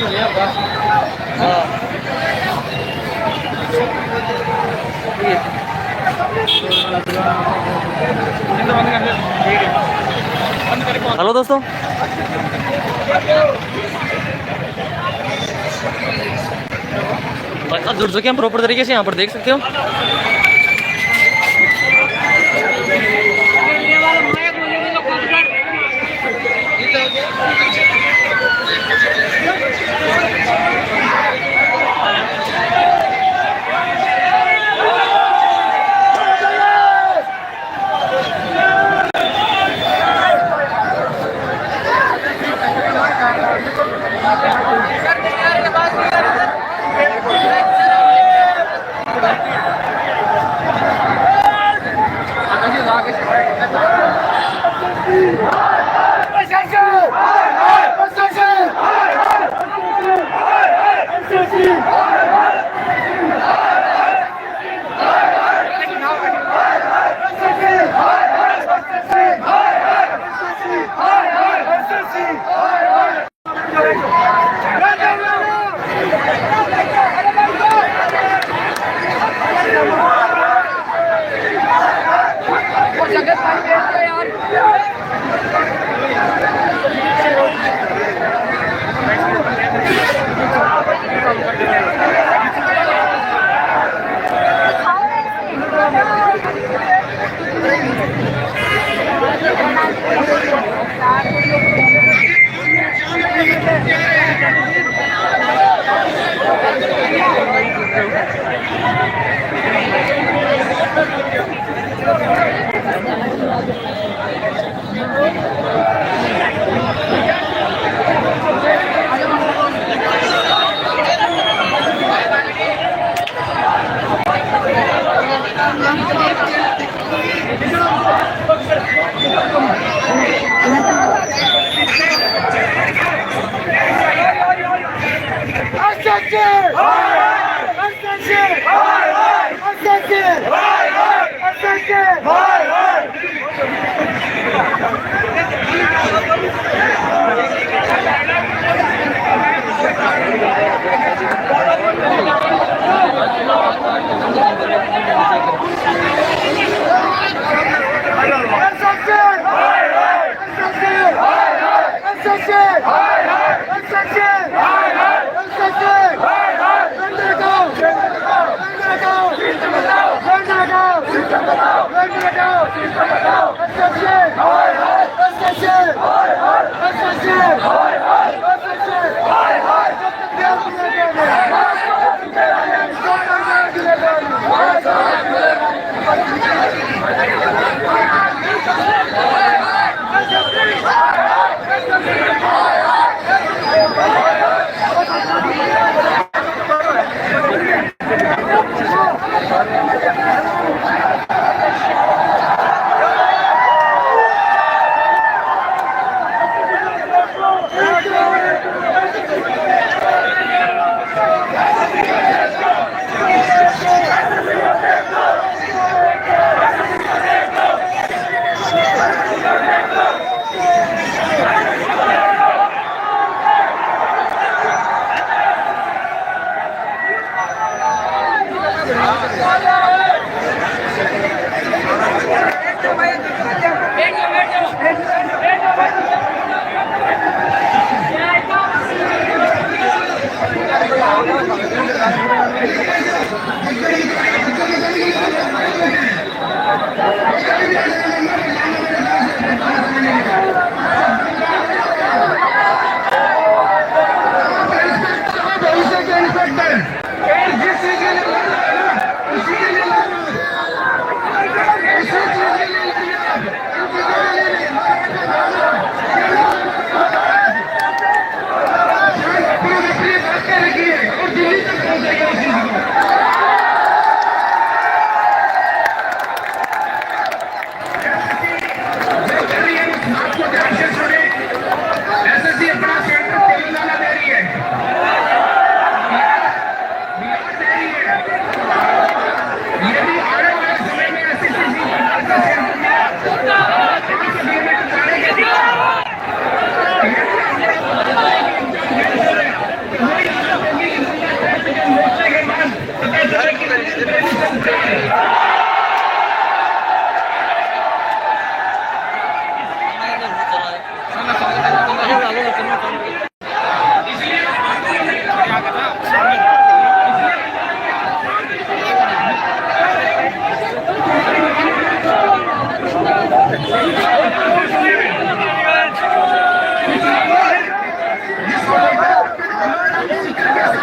Hello दोस्तों, अब जुड़ चुके हैं प्रॉपर तरीके से, यहाँ पर देख सकते हो।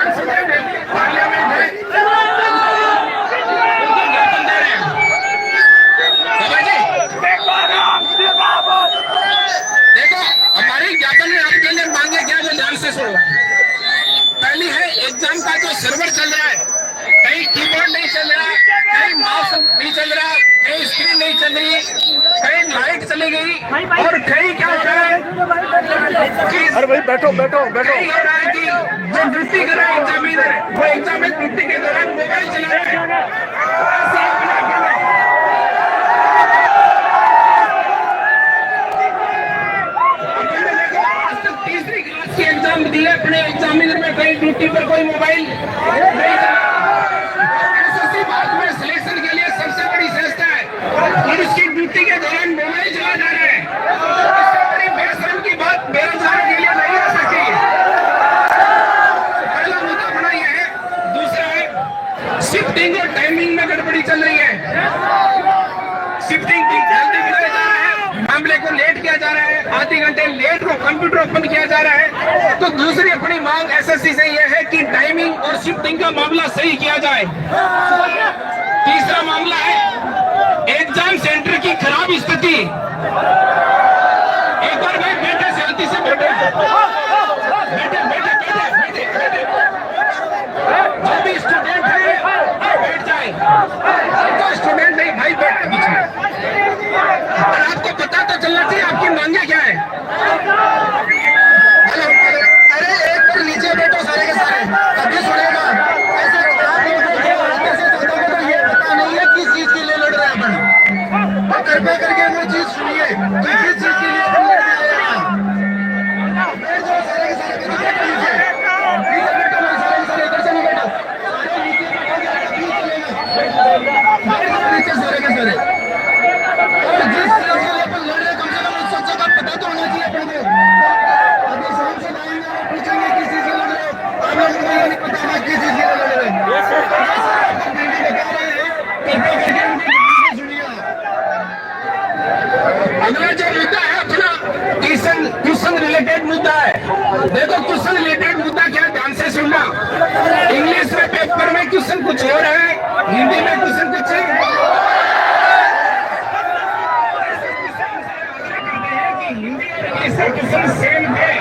पार्लियामेंट है, देखो हमारे ज्ञापन में आपके लिए मांगे क्या जो ध्यान से सुनो। पहली है एग्जाम का जो सर्वर चल रहा है, कहीं कीबोर्ड नहीं चल रहा, कहीं माउस नहीं चल रहा, कहीं स्क्रीन नहीं चल रही, कहीं लाइट चली गई और कहीं क्या हो रहा है कि अरे भाई बैठो बैठो बैठो। कहीं हो रहा है कि जो ड्यूटी कर रहा है एग्जामिनर, वो एग्जाम में ड्यूटी के दौरान मोबाइल चला रहा है। तीसरी क्लास के एग्जाम दिए अपने एग्जामिनर में कहीं ड्यूटी पर कोई मोबाइल नहीं चला। एसएससी भारत में सिलेक्शन के लिए सबसे बड़ी संस्था है और इसकी ड्यूटी के दौरान मोबाइल चला जा रहा है। इससे बड़ी बेशर्म की बात बेरोजगारों के लिए नहीं हो सकती। पहला मुद्दा बड़ा यह है। दूसरा है शिफ्टिंग और टाइमिंग में गड़बड़ी चल रही है। शिफ्टिंग की जल्दी कराया जा रहा है, मामले को लेट किया जा रहा है, आधे घंटे लेट को कंप्यूटर ओपन किया जा रहा है। तो दूसरी अपनी मांग एसएससी से यह है कि टाइमिंग और शिफ्टिंग का मामला सही किया जाए। तीसरा मामला है एग्जाम सेंटर की खराब स्थिति। एक बार भाई बेटे शांति से बैठे बैठे बैठे बैठे बैठे जो भी स्टूडेंट है बैठ जाए, जो स्टूडेंट नहीं भाई बैठ बीच में। और आपको पता तो चलना चाहिए आपकी मांगे क्या है। हेलो, अरे एक बार नीचे बैठो सारे के सारे, तभी सुनेगा। ऐसे आप लोग तो ये पता नहीं है किस चीज के लिए लड़ रहे हैं अपन। तो कृपया करके वो चीज सुनिए तो किस चीज के लिए अपन लड़ रहे हैं। बैठ जाओ सारे के सारे, नीचे बैठो, नीचे बैठो, सारे के सारे इधर से नहीं बैठो, नीचे सारे के सारे। और जिस चीज के लिए अपन लड़ रहे हैं कम से कम उस चीज का पता तो होना चाहिए अपन को। अभी शाम से लाएंगे और पूछेंगे किस चीज के लड़ रहे हो, आप लोगों को ये नहीं पता है किस चीज के लिए लड़ रहे हैं। अगला जो मुद्दा है अपना क्वेश्चन रिलेटेड मुद्दा है। देखो क्वेश्चन रिलेटेड मुद्दा क्या, ध्यान से सुनना। इंग्लिश में पेपर में क्वेश्चन कुछ हो रहा है, हिंदी में क्वेश्चन कुछ है। हिंदी और इंग्लिश का क्वेश्चन सेम है।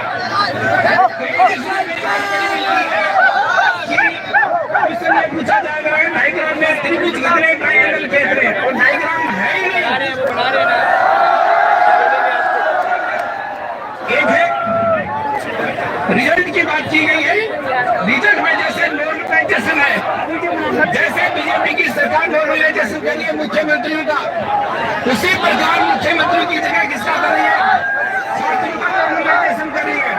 क्वेश्चन में पूछा जा रहा है डायग्राम में त्रिभुज कितने ट्रायंगल कितने, और डायग्राम है ही नहीं। एक है रिजल्ट की बात की गई है। रिजल्ट में जैसे नॉर्मलाइजेशन है, जैसे बीजेपी की सरकार नॉर्मलाइजेशन के लिए मुख्यमंत्रियों का, उसी प्रकार मुख्यमंत्री की जगह किसका कर रही है, छात्रों का नॉर्मलाइजेशन कर रही है।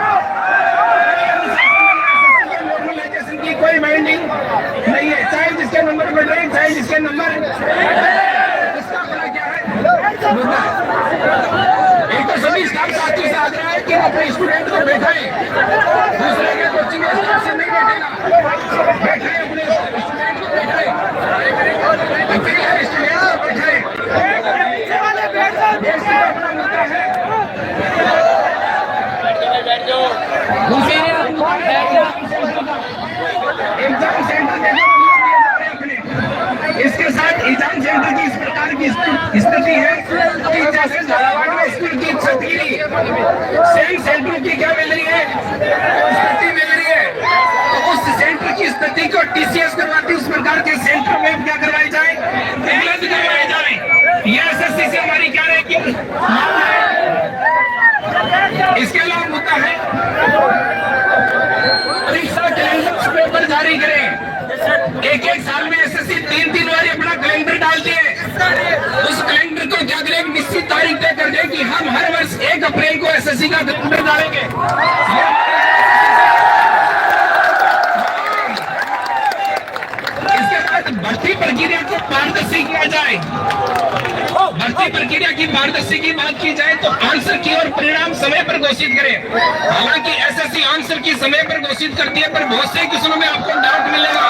नॉर्मलाइजेशन की कोई बाइंडिंग नहीं है, चाहे जिसके नंबर बढ़ रहे हैं चाहे जिसके नंबर। इसका बड़ा क्या है मुद्दा। एक तो सभी स्टाफ साथियों से आग्रह है कि अपने स्टूडेंट को बैठाएं, दूसरे के कोचिंग स्टाफ से नहीं बैठेगा, बैठाएं अपने स्टूडेंट को, बैठाएं अकेले स्टूडेंट को बैठाएं। अपना मुद्दा है। एग्जाम सेंटर इसके साथ एग्जाम सेंटर की इस प्रकार की स्थिति है कि जैसे झालावाड़ में स्कूल की छतरी सेम सेंटर की क्या मिल रही है, स्थिति मिल रही है। तो उस सेंटर की स्थिति को टीसीएस करवाती उस प्रकार के सेंटर में क्या करवाई जाए, उपलब्ध करवाई जाए। यह एसएससी से हमारी क्या रहेगी। इसके अलावा मुद्दा है परीक्षा कैलेंडर पेपर जारी करें। एक साल में एसएससी 3 बार अपना कैलेंडर डालती है। उस कैलेंडर को क्या करें, निश्चित तारीख तय कर दे कि हम हर वर्ष 1 अप्रैल को एसएससी का कैलेंडर डालेंगे। इसके बाद भर्ती प्रक्रिया को पारदर्शी किया जाए। भर्ती प्रक्रिया की पारदर्शी की बात की जाए तो आंसर की और परिणाम समय पर घोषित करें। हालांकि एसएससी आंसर की समय पर घोषित करती है, पर बहुत से क्वेश्चनों में आपको डाउट मिलेगा।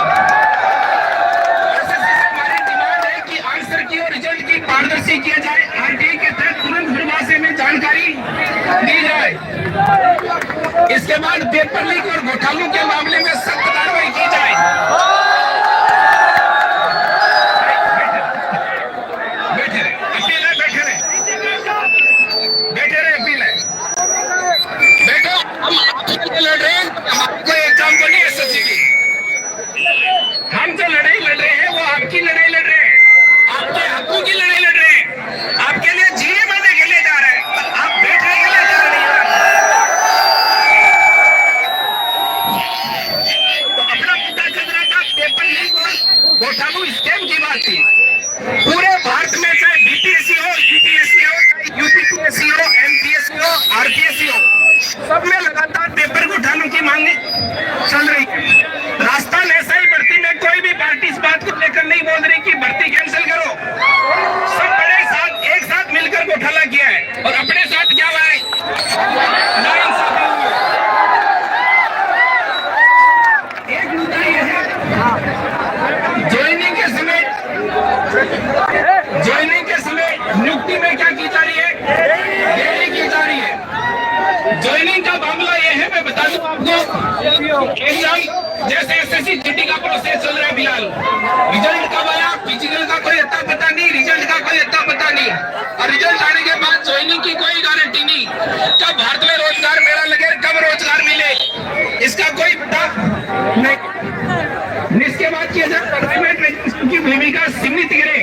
एसएससी से हमारी डिमांड है कि आंसर की और रिजल्ट की पारदर्शी किया जाए। आरटीआई के तहत तुरंत भाषा में जानकारी दी जाए। इसके बाद पेपर लीक और घोटालों के मामले में सख्त कार्रवाई पेपर लीक और घोटालों स्कैम की बात थी। पूरे भारत में चाहे बीपीएससी हो, यूपीएससी हो, यूपीपीएससी हो, एमपीएससी हो, आरपीएससी हो, सब में लगातार पेपर घोटालों की मांग चल रही है। राजस्थान ऐसा ही भर्ती में कोई भी पार्टी इस बात को लेकर नहीं बोल रही कि भर्ती कैंसिल करो। सब बड़े साथ एक साथ मिलकर घोटाला किया है और अपने साथ क्या हुआ है, नाइंसाफी हुई है। एक मुद्दा यह है, ज्वाइनिंग के समय नियुक्ति में क्या की जा रही है, देरी की जा रही है। ज्वाइनिंग का मामला यह है, मैं बता दूं आपको, एग्जाम जैसे एसएससी जीडी का प्रोसेस चल रहा है फिलहाल, रिजल्ट कब आया, फिजिकल का कोई अता पता नहीं, रिजल्ट का कोई अता पता नहीं, और रिजल्ट आने के बाद ज्वाइनिंग की कोई गारंटी नहीं। कब भारत में रोजगार मेला लगे, कब रोजगार मिले, इसका कोई पता नहीं। इसके बाद किया जाए प्राइवेट एजेंसियों की भूमिका सीमित करें,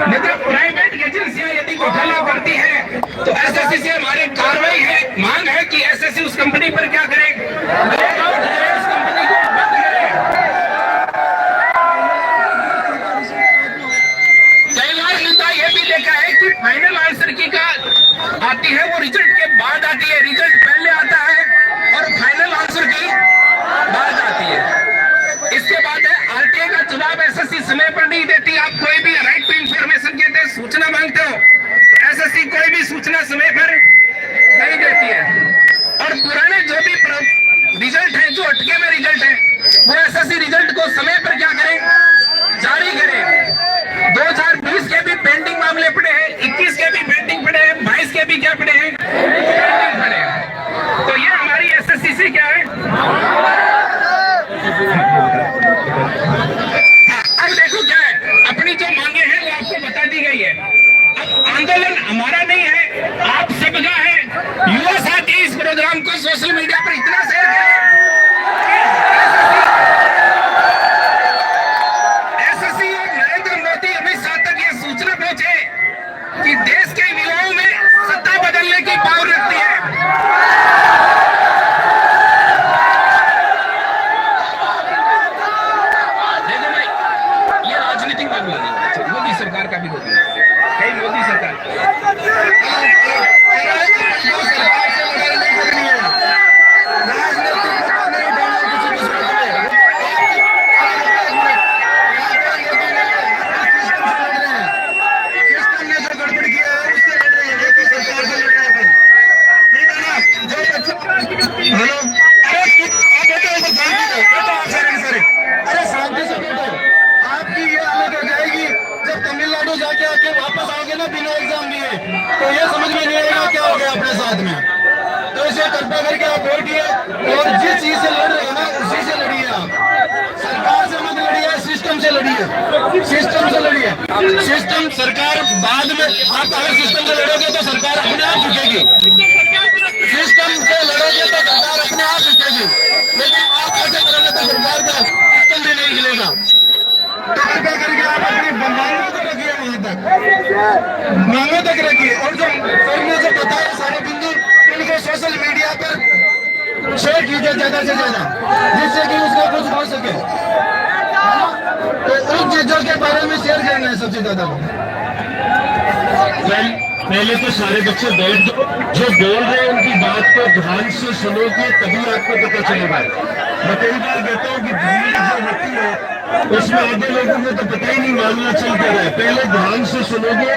नहीं तो प्राइवेट एजेंसियां यदि घोटाला करती है तो एसएससी से हमारी कार्रवाई है, मांग है कि एसएससी उस कंपनी पर क्या करे, उस कंपनी को बंद करे। कई बार मुद्दा यह भी देखा है कि फाइनल आंसर की का आती है वो रिजल्ट के बाद आती है, रिजल्ट पहले आता है और फाइनल आंसर की बाद आती है। इसके बाद है आरटीए का जवाब एसएससी समय पर नहीं देती। आप कोई भी राइट टू इंफॉर्मेशन के तहत सूचना मांगते हो, एसएससी कोई भी सूचना समय पर नहीं देती है। और पुराने जो भी रिजल्ट है, जो अटके में रिजल्ट है, वो एसएससी रिजल्ट को समय पर क्या करें, जारी करें। 2020 के भी पेंडिंग मामले पड़े हैं, 21 के भी पेंडिंग पड़े हैं, 22 के भी क्या पड़े हैं, पेंडिंग पड़े हैं। तो ये हमारी एसएससी से क्या है, अब देखो क्या है, अपनी जो मांगे हैं वो आपको बता दी गई है। अब आंदोलन हमारा नहीं है, आप सबका है। युवा साथी इस प्रोग्राम को सोशल मीडिया पर इतना शेयर करें, एसएससी और नरेंद्र मोदी अमित शाह तक यह सूचना पहुंचे कि देश के युवाओं में सत्ता बदलने की पावर रखती है। मोदी सरकार का भी होती है, मोदी सरकार जाके आके वापस आओगे ना बिना एग्जाम दिए तो ये समझ में नहीं आएगा क्या हो गया अपने साथ में। तो इसे कृपया करके आप बैठिए और जिस चीज से लड़ रहे हो ना उसी से लड़िए। आप सरकार से मत लड़िए, सिस्टम से लड़िए, सिस्टम से लड़िए। सिस्टम सरकार बाद में, आप अगर सिस्टम से लड़ोगे तो सरकार अपने आप झुकेगी, सिस्टम से लड़ोगे तो सरकार अपने आप झुकेगी, लेकिन आप ऐसे करोगे तो सरकार का सिस्टम भी नहीं हिलेगा। तो कृपया करके आप अपनी मांगों को रखिए, वहां तक मांगों तक रखिए, और जो सर ने जो बताया सारे बिंदु इनको सोशल मीडिया पर शेयर कीजिए ज्यादा से ज्यादा, जिससे कि उसका कुछ हो सके। तो उन चीजों के बारे में शेयर करना है सबसे ज्यादा। पहले तो सारे बच्चे बैठ जाओ, जो बोल रहे हैं उनकी बात को ध्यान से सुनोगे तभी आपको पता चलेगा। मैं कई बार कहता हूँ कि भीड़ जो होती है उसमें आधे लोगों को तो पता ही नहीं मामला चल क्या रहा है। पहले ध्यान से सुनोगे।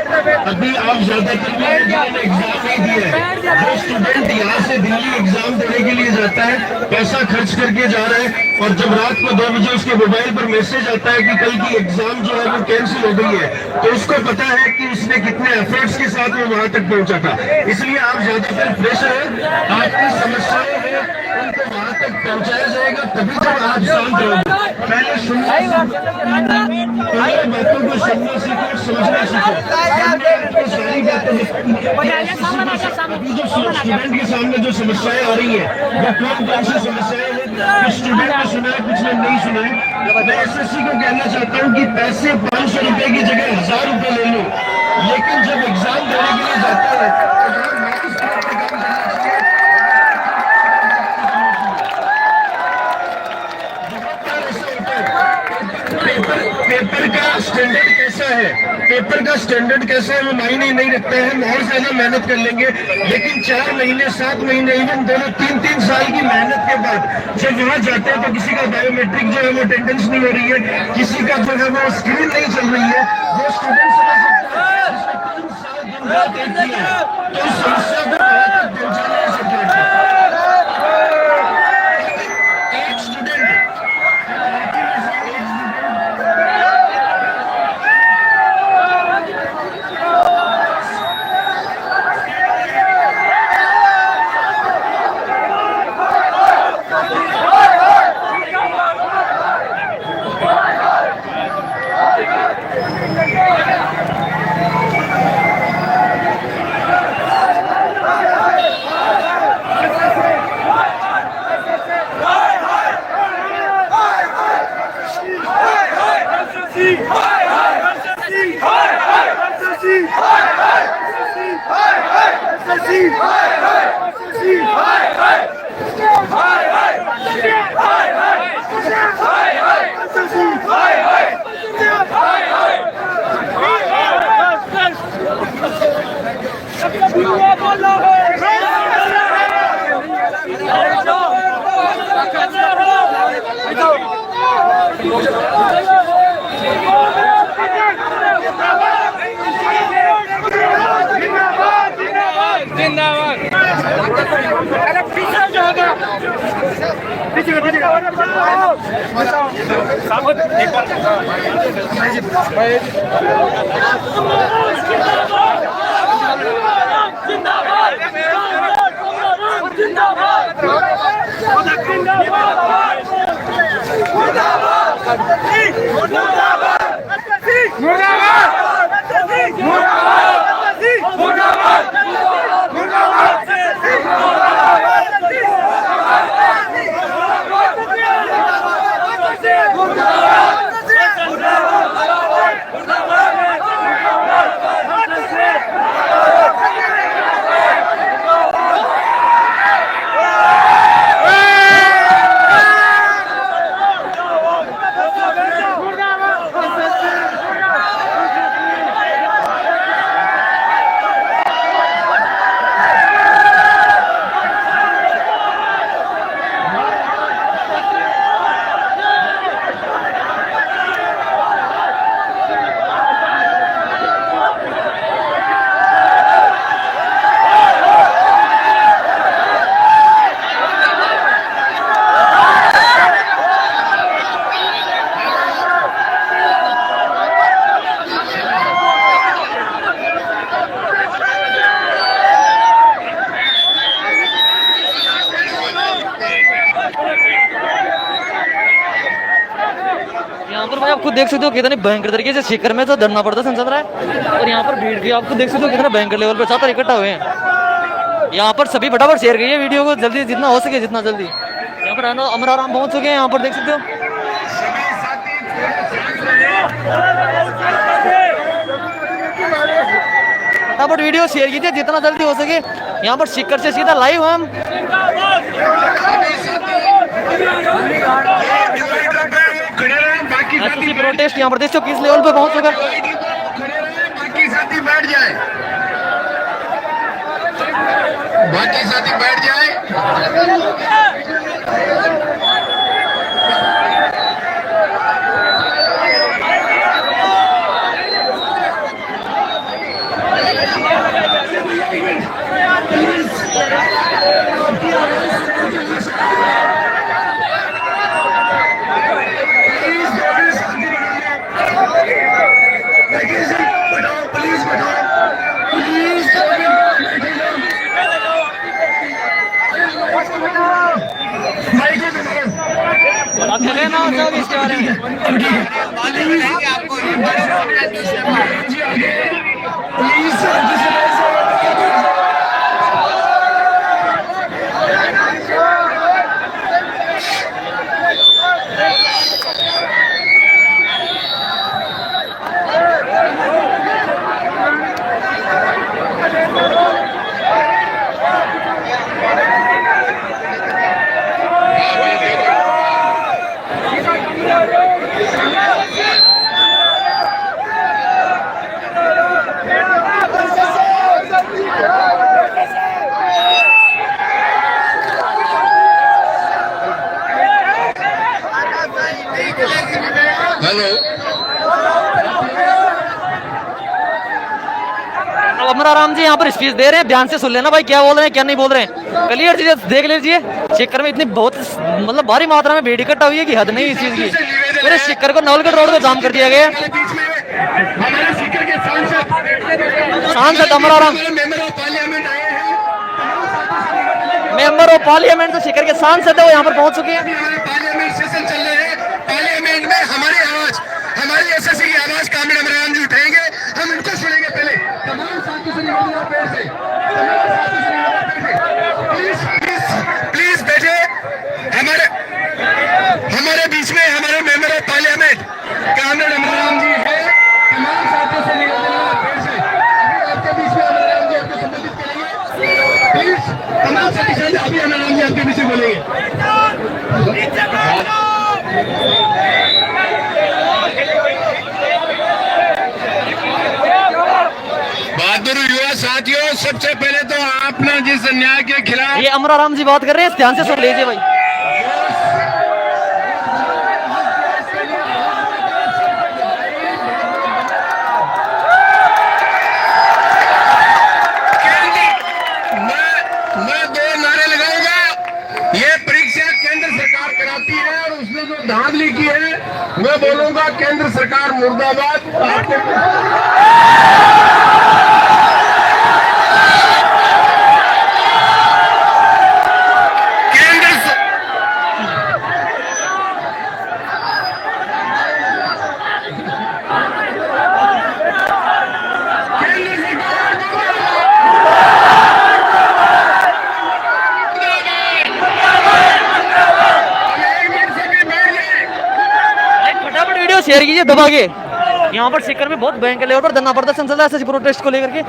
अभी आप ज्यादातर लोग एग्जाम नहीं दिए हैं, जो स्टूडेंट यहाँ से दिल्ली एग्जाम देने के लिए जाता है, पैसा खर्च करके जा रहा है, और जब रात को 2 बजे उसके मोबाइल पर मैसेज आता है कि कल की एग्जाम जो है वो कैंसिल हो गई है, तो उसको पता है कि उसने कितने एफर्ट्स के साथ वो वहां तक पहुंचा था। इसलिए आप ज्यादातर प्रेशर है, आपकी समस्याएं हैं उनको वहां तक पहुंचाया जाएगा, तभी जब आप शांत रहोगे। पहले सुनना, पहले बातों को सुनना सीखो, समझना सीखो, सारी बातें। अभी जो स्टूडेंट के सामने जो समस्याएं आ रही है वो कौन कौन सी समस्याएं हैं, कुछ स्टूडेंट ने सुना है, कुछ ने नहीं सुना है। मैं एसएससी को कहना चाहता हूँ कि पैसे 500 रुपए की जगह 1000 रुपए ले लो, लेकिन जब एग्जाम देने के लिए जाता है पेपर का स्टैंडर्ड कैसा है, पेपर का स्टैंडर्ड कैसा है वो मायने नहीं रखता है। हम और ज्यादा मेहनत कर लेंगे, लेकिन 4 महीने 7 महीने इवन दोनों 3-3 साल की मेहनत के बाद जब वहां जाते हैं तो किसी का बायोमेट्रिक जो है वो अटेंडेंस नहीं हो रही है, किसी का जो है वो स्क्रीन नहीं चल रही है, वो स्टूडेंट तो इस समस्या को पहुंचाना है सरकार को। एक स्टूडेंट यहाँ पर भाई आप खुद देख सकते हो कितने भयंकर तरीके से शिखर में तो धरना पड़ता संसद रहा है। और यहाँ पर भीड़ भी आपको देख सकते हो कितना भयंकर लेवल पे छात्र इकट्ठा हुए हैं। यहाँ पर सभी फटाफट शेयर करिए वीडियो को, जल्दी जितना हो सके जितना जल्दी। यहाँ पर अमराराम पहुंच चुके हैं, यहाँ पर देख सकते हो। फटाफट वीडियो शेयर कीजिए जितना जल्दी हो सके। यहाँ पर शिखर से सीधा लाइव हम प्रोटेस्ट यहाँ पर देख किस लेवल पे पहुंच चुका। बाकी साथी बैठ जाए, बाकी साथी बैठ जाए। इसके बारे में हेलो। अब अमराराम जी यहाँ पर स्पीच दे रहे हैं, ध्यान से सुन लेना भाई, क्या बोल रहे हैं क्या नहीं बोल रहे हैं, क्लियर चीजें देख लीजिए। सीकर में इतनी बहुत मतलब भारी मात्रा में भीड़ इकट्ठा हुई है कि हद नहीं इस चीज की। पूरे सीकर को नवलगढ़ रोड को जाम कर दिया गया है। हमारे सीकर के सांसद अमराराम मेंबर ऑफ पार्लियामेंट आए हैं। मेंबर ऑफ पार्लियामेंट, तो सीकर के सांसद है वो यहाँ पर पहुंच चुके हैं। हमारे पार्लियामेंट सेशन चल रहे हैं। पार्लियामेंट में हमारी आवाज, हमारी एसएससी की आवाज कामिल अमराराम जी उठाएंगे, हम इनको सुनेंगे। पहले तमाम साथियों से निवेदन है, पेड़ से प्लीज बैठे। हमारे बीच में हमारे मेंबर ऑफ पार्लियामेंट कामिल अमराराम जी है। तमाम साथियों से निवेदन है, पेड़ से अभी आपके बीच में अमराराम जी आपको संबोधित करेंगे। प्लीज तमाम साथी अभी अमराराम जी आपके बीच में बोलेंगे। बहादुर युवा साथियों, सबसे पहले तो आपने जिस अन्याय के खिलाफ ये अमराराम जी बात कर रहे हैं, ध्यान से सुन लीजिए भाई। मैं दो नारे लगाऊंगा। ये परीक्षा केंद्र सरकार कराती है और उसने जो धांधली की है, मैं बोलूंगा केंद्र सरकार मुर्दाबाद। फटाफट वीडियो शेयर कीजिए दबा के। यहाँ पर सीकर में बहुत भयंकर लेवल पर धरना प्रदर्शन चल रहा है प्रोटेस्ट को लेकर के।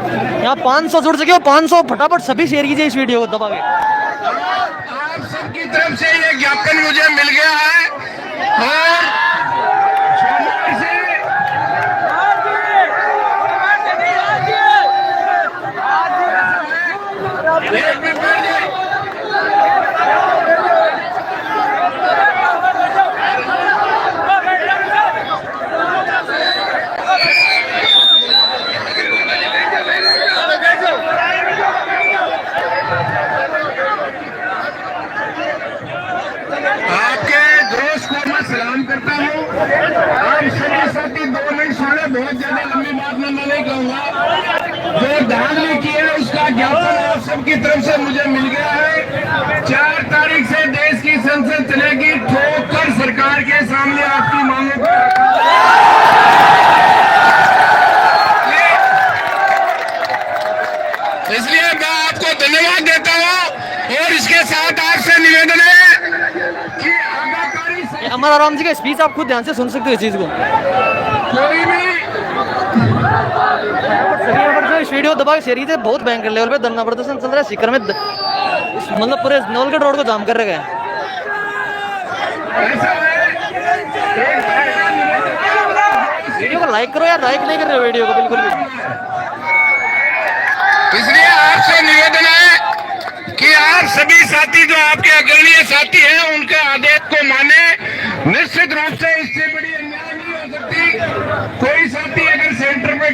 यहाँ 500 जुड़ चुके हो, 500 फटाफट सभी शेयर कीजिए इस वीडियो को दबा के। आप सबकी तरफ से ये ज्ञापन मुझे मिल गया है और करता हूँ। आप सभी साथी 2 मिनट सुने, बहुत ज्यादा लंबी बात मैं नहीं कहूँगा। जो धांधली की है उसका ज्ञापन आप सबकी तरफ से मुझे मिल गया है। 4 तारीख से देश की संसद चलेगी, ठोकर सरकार के सामने आपकी मांगों को। इसलिए मैं आपको धन्यवाद देता हूँ और इसके साथ आपसे निवेदन है कि अमराराम जी का स्पीच आप खुद ध्यान से सुन सकते हो इस चीज को। कोई भी जो इस वीडियो दबा के शेयर कीजिए, बहुत भयंकर लेवल पे धरना प्रदर्शन चल रहा है सीकर में। मतलब पूरे नवलगढ़ रोड को जाम कर रखा है। वीडियो को लाइक करो यार, लाइक नहीं कर रहे हो वीडियो को बिल्कुल भी। इसलिए आपसे निवेदन है कि आप सभी साथी जो आपके अग्रणीय साथी हैं उनके आदेश को माने। निश्चित रूप से इससे बड़ी अन्याय नहीं हो सकती। कोई साथी अगर सेंटर पे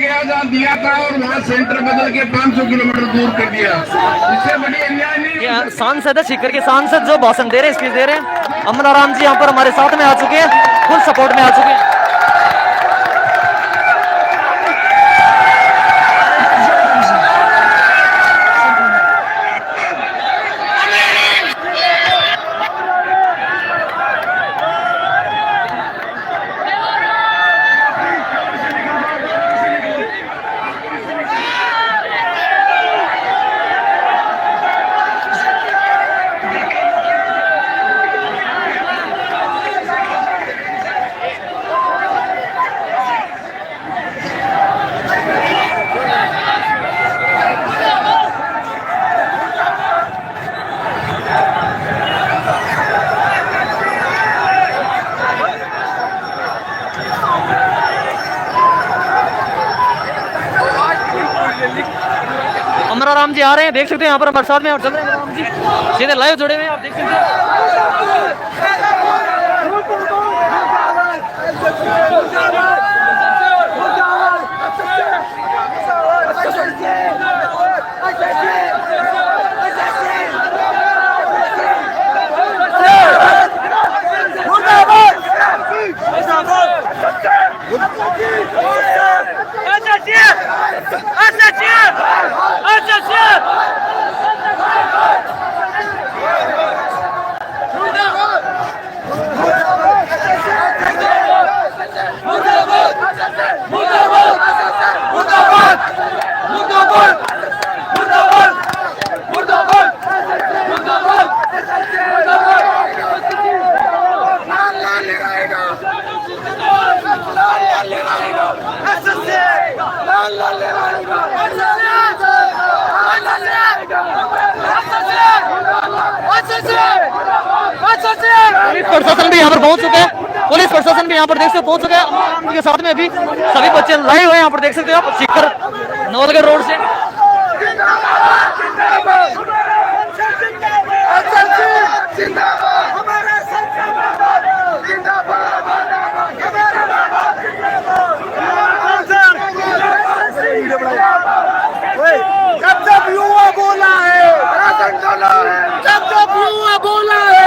दिया था और वहाँ सेंटर बदल के 500 किलोमीटर दूर कर दिया, इससे बड़ी अन्याय नहीं। सांसद है सीकर के सांसद जो भाषण दे रहे हैं, स्पीच दे रहे हैं, अमराराम जी यहाँ पर हमारे साथ में आ चुके हैं, फुल सपोर्ट में आ चुके हैं। अमराराम जी आ रहे हैं, देख सकते हैं यहाँ पर बरसात में और चल रहे हैं अमराराम जी, सीधे लाइव जुड़े हुए हैं, आप देख सकते हैं। पुलिस प्रशासन भी यहाँ पर पहुंच चुका है। पुलिस प्रशासन भी यहाँ पर देख सकते पहुंच चुका है उनके साथ में। अभी सभी बच्चे लाइव हैं यहाँ पर देख सकते हो आप सीकर नवलगढ़ रोड से। जब जब युवा बोला है, जब जब युवा बोला है,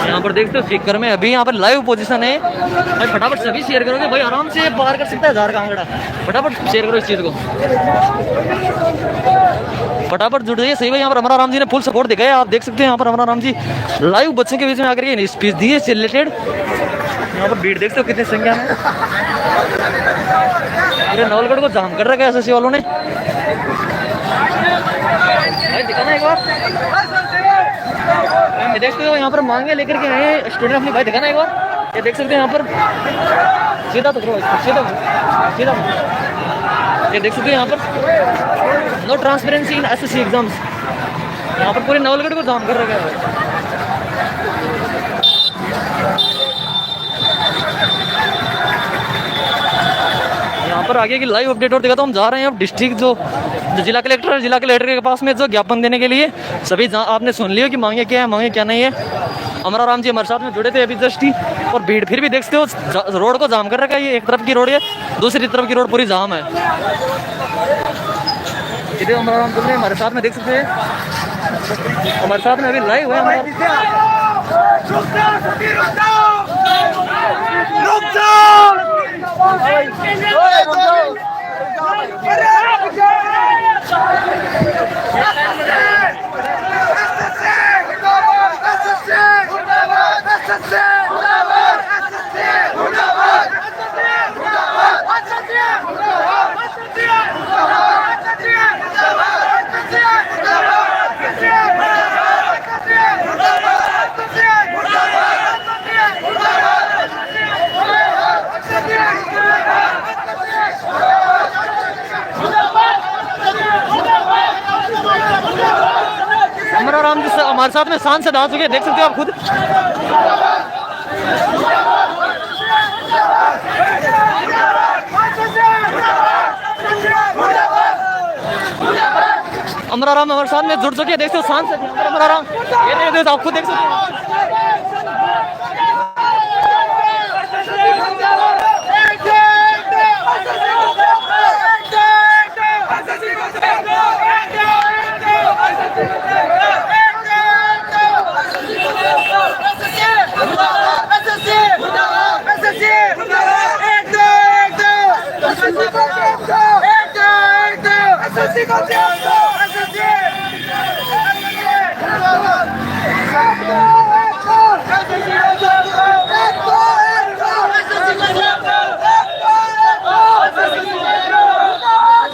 यहाँ पर देखते हो सीकर में अभी यहाँ पर लाइव पोजीशन है भाई। फटाफट सभी शेयर करोगे भाई, आराम से पार कर सकता है 1000 का आंकड़ा। फटाफट शेयर करो इस चीज को, फटाफट जुड़ जाइए। सही भाई यहाँ पर अमरा राम जी ने फुल सपोर्ट दिखाया है। आप देख सकते हैं यहाँ पर अमरा राम जी लाइव बच्चों के बीच में आकर ये स्पीच दी है रिलेटेड। यहाँ पर भीड़ देखते हो कितनी संख्या में। पूरे नवलगढ़ को जाम कर रखा है एसएससी वालों ने भाई। दिखाना एक बार, ये देख सकते हो यहाँ पर मांगे लेकर के आए स्टूडेंट अपनी भाई। दिखाना एक बार, ये देख सकते हैं यहाँ पर सीधा तो करो इसको, सीधा सीधा। ये देख सकते हैं यहाँ पर no transparency in SSC exams. यहाँ पर पूरे नवलगढ़ को जाम कर रखा है। यहाँ पर आगे की लाइव अपडेट और दिखाता हूँ। हम जा रहे हैं अब डिस्ट्रिक्ट जो जिला कलेक्टर है, जिला कलेक्टर के पास में जो ज्ञापन देने के लिए। सभी आपने सुन लिया कि मांगे क्या है, मांगे क्या नहीं है। अमरा राम जी हमारे साथ में जुड़े थे अभी जस्ट ही। और भीड़ फिर भी देख सकते हो रोड को जाम कर रखा है। ये एक तरफ की रोड है, दूसरी तरफ की रोड पूरी जाम है। इधर अमरा राम जी हमारे साथ में देख सकते हैं, हमारे साथ में अभी लाइव है। अमरा राम जी हमारे साथ में सांसद आ चुके हैं, देख सकते हो आप खुद। अमरा राम हमारे साथ में जुड़ चुके हैं, देख सकते हो सांसद यहाँ पर अमरा राम। ये देखो आप खुद देख सकते हो।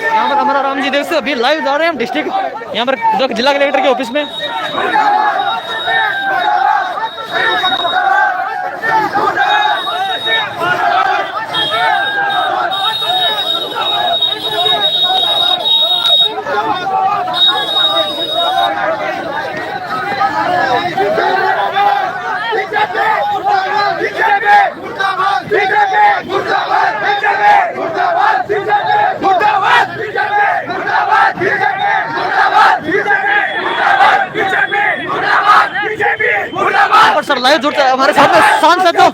यहाँ पर अमरा राम जी देख सकते अभी लाइव जा रहे हैं हम डिस्ट्रिक्ट यहाँ पर जिला कलेक्टर के ऑफिस में। सर लाइव जुड़ते हमारे साथ में सांसद जो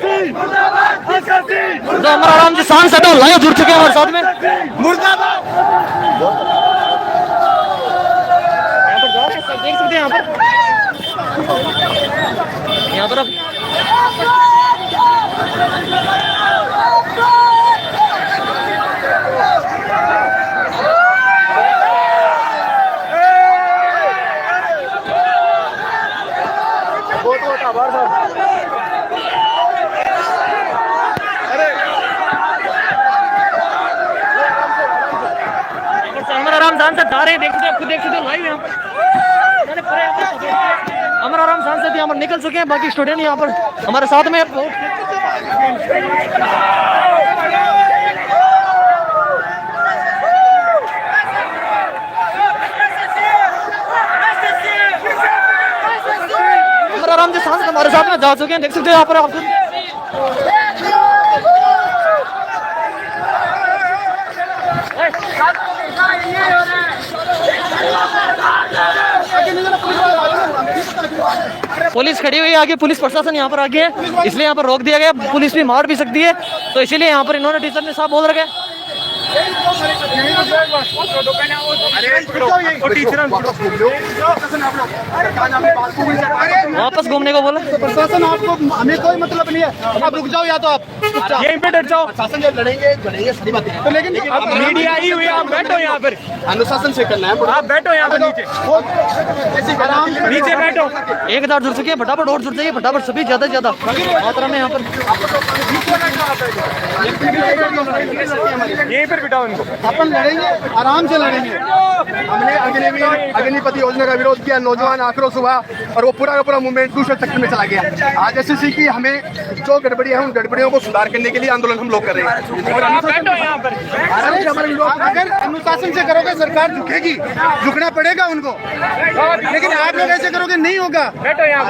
अमरा राम जी सांसद लाइव जुड़ चुके हैं हमारे साथ में। देख सकते हैं यहाँ पर अब अमर आराम सांसद जा रहे हैं, देख सकते हो, खुद देख सकते हो लाइव यहाँ पर। अमर आराम सांसद यहाँ पर निकल चुके हैं, बाकी स्टूडेंट यहाँ पर हमारे साथ में अमर आराम जी सांसद हमारे साथ में जा चुके हैं, देख सकते हो यहाँ पर आपको। पुलिस खड़ी हुई है आगे, पुलिस प्रशासन यहाँ पर आगे है, इसलिए यहाँ पर रोक दिया गया। पुलिस भी मार भी सकती है, तो इसीलिए यहाँ पर इन्होंने टीचर ने साफ बोल रखे वापस घूमने को बोला। प्रशासन आपको, हमें कोई मतलब नहीं है, आप रुक जाओ या तो आप यहीं पे डट जाओ। प्रशासन जब लड़ेंगे सही बात है, तो लेकिन अब मीडिया आई हुई है, आप बैठो यहाँ पर, अनुशासन से करना है, आप बैठो यहाँ पर नीचे बैठो। एक हजार जुड़ चुकी है, फटाफट और जुड़ जाइए, फटाफट सभी ज्यादा से ज्यादा मात्रा में यहाँ पर। यहीं पर बिठाओ इनको, अपन लड़ेंगे, आराम से लड़ेंगे। हमने अग्निपथ योजना का विरोध किया, नौजवान आक्रोश हुआ और वो पूरा का पूरा मूवमेंट दूसरे चक्कर में चला गया। आज एसएससी की हमें जो गड़बड़ियां हैं, उन गड़बड़ियों को सुधार करने के लिए आंदोलन हम लोग कर रहे हैं। और अगर अनुशासन से करोगे सरकार झुकेगी, झुकना पड़ेगा उनको, लेकिन आप लोग ऐसे करोगे नहीं होगा,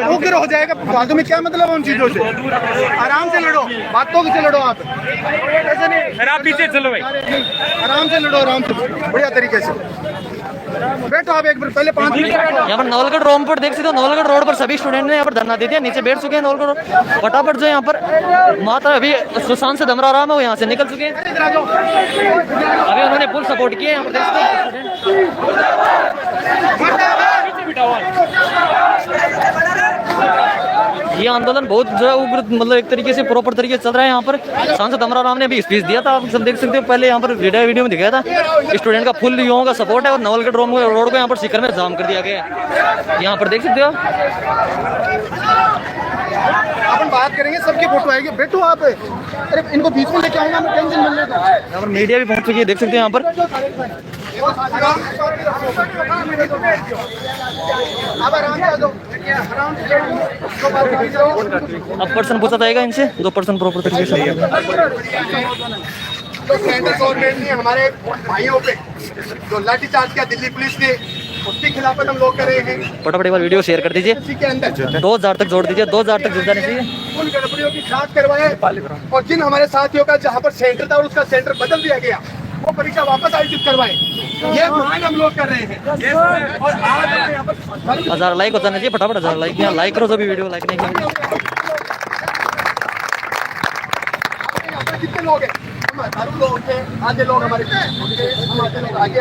उग्र हो जाएगा। फालतू में क्या मतलब है उन चीजों से? आराम से लड़ो, बातों से लड़ो, आप ऐसे नहीं, आप पीछे चलो भाई, आराम से लड़ो, आराम से, बढ़िया तरीके से बैठो। आप एक बार पहले 5 मिनट यहाँ पर नवलगढ़ रोड पर देख सकते हो, नवलगढ़ रोड पर सभी स्टूडेंट ने यहाँ पर धरना दे दिया, नीचे बैठ चुके हैं नवलगढ़ रोड। फटाफट जो यहाँ पर माता अभी सांसद अमर आराम है, वो यहाँ से निकल चुके हैं, अभी उन्होंने फुल सपोर्ट किया यहाँ पर देख सकते हो। ये आंदोलन बहुत जो है उग्र, मतलब एक तरीके से प्रॉपर तरीके से चल रहा है यहाँ पर। सांसद अमर आराम ने अभी स्पीच दिया था, आप सब देख सकते हो, पहले यहाँ पर वीडियो में दिखाया था। स्टूडेंट का फुल युवाओं का सपोर्ट है और नवलगढ़ रोड को यहाँ पर सीकर में जाम कर दिया गया है, यहाँ पर देख सकते हो। अपन बात करेंगे, सबकी फोटो आएगी, बैठो आप। अरे इनको बीच में लेके आऊंगा, मैं टेंशन मिल रहा है। यहाँ पर मीडिया भी पहुंच चुकी है, देख सकते हैं यहाँ पर। अब पर्सन पूछा जाएगा इनसे, 2% प्रॉपर तरीके से। तो सेंट्रल गवर्नमेंट ने हमारे भाइयों पे जो लाठीचार्ज किया दिल्ली पुलिस ने, उसकी खिलाफत हम लोग कर रहे हैं। फटाफट एक बार वीडियो शेयर कर दीजिए, इसी के अंदर 2000 तक जोड़ दीजिए, 2000 तक जुड़ जाने चाहिए। उन गड़बड़ियों की जांच करवाए और जिन हमारे साथियों का जहां पर सेंटर था और उसका सेंटर बदल दिया गया, वो परीक्षा वापस आयोजित करवाए। ये मांग हम लोग कर रहे हैं। और आज हमें यहाँ पर 1000 लाइक हो जाना चाहिए, फटाफट 1000 लाइक, यहाँ लाइक करो, सभी वीडियो लाइक नहीं किया। कितने लोग हैं? हम हजारों लोग थे, आधे लोग हमारे हम आधे लोग आगे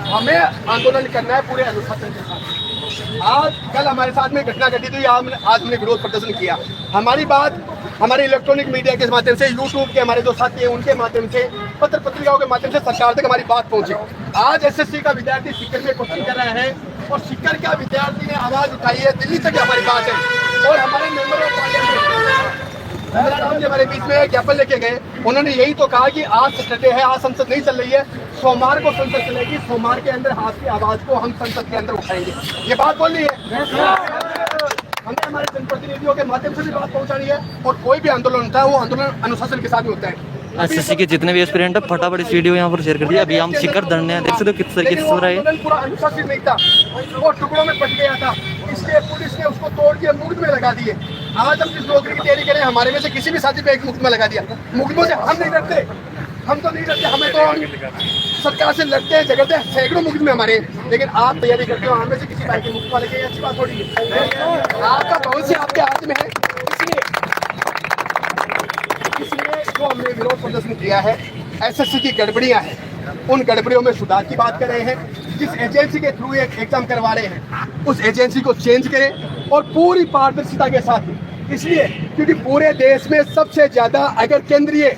हमें आंदोलन करना है पूरे अनुशासन के साथ। आज कल हमारे साथ में घटना घटी थी, आज हमने विरोध प्रदर्शन किया। हमारी बात हमारे इलेक्ट्रॉनिक मीडिया के माध्यम से, यूट्यूब के हमारे जो साथी हैं उनके माध्यम से, पत्र पत्रिकाओं के माध्यम से सरकार तक हमारी बात पहुंची। आज एसएससी का विद्यार्थी सीकर में कोचिंग कर रहा है और सीकर का विद्यार्थी ने आवाज उठाई है, दिल्ली तक हमारी बात है। और हमारे मेंबर ऑफ पार्लियामेंट हमारे बीच में ज्ञापन लेके गए, उन्होंने यही तो कहा कि आज सैटरडे है, आज संसद नहीं चल रही है, सोमवार को संसद चलेगी, सोमवार के अंदर हाथ की आवाज को हम संसद के अंदर उठाएंगे। ये बात बोलनी है, हमें हमारे जनप्रतिनिधियों के माध्यम से भी बात पहुंचानी है। और कोई भी आंदोलन होता है, वो आंदोलन अनुशासन के साथ ही होता है। एसएससी के जितने भी एस्पिरेंट है, फटाफट इस वीडियो यहाँ पर शेयर कर दिया। अभी हम सीकर धरने देख सकते हो किस तरीके से हो रहा है। पूरा अनुशासित नहीं था, वो टुकड़ों में बट गया था, इसलिए पुलिस ने उसको तोड़ के मुकदमे में लगा दिए। आज हम जिस नौकरी की तैयारी करें, हमारे में से किसी भी साथी पे एक मुकदमा लगा दिया। मुकदमों से हम नहीं डरते, हम तो नहीं डरते, हमें तो सरकार से लड़ते हैं, झगड़ते हैं, सैकड़ों मुकदमे हमारे। लेकिन आप तैयारी करते हो, हमें से किसी भाई के मुकदमा लगे, अच्छी बात थोड़ी है। आपका भविष्य आपके हाथ में है, इसलिए जो हमने विरोध प्रदर्शन किया है, एसएससी की गड़बड़ियां हैं, उन गड़बड़ियों में सुधार की बात कर रहे हैं। जिस एजेंसी के थ्रू एक एग्जाम करवा रहे हैं, उस एजेंसी को चेंज करें और पूरी पारदर्शिता के साथ। इसलिए क्योंकि पूरे देश में सबसे ज्यादा अगर केंद्रीय